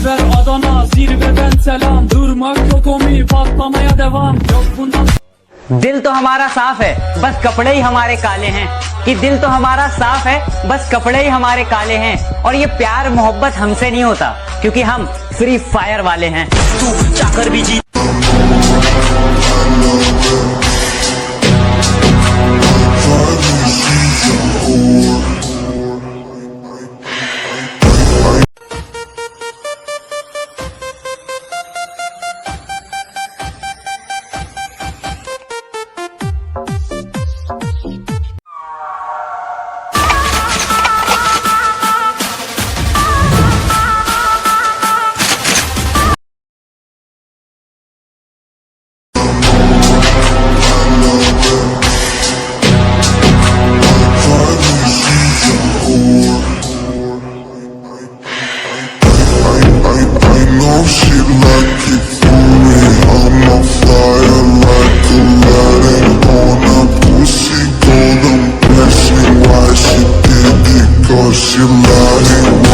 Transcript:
Silver Adana zirveden selam. Durmak yok omi patlamaya devam. Yok bundan. दिल तो हमारा साफ है, बस कपड़े ही हमारे काले हैं। कि दिल तो हमारा साफ है, बस कपड़े ही हमारे काले हैं। और ये प्यार मोहब्बत हमसे नहीं होता, क्योंकि हम फ्री फायर वाले हैं। तू चाकर भी जी She lying.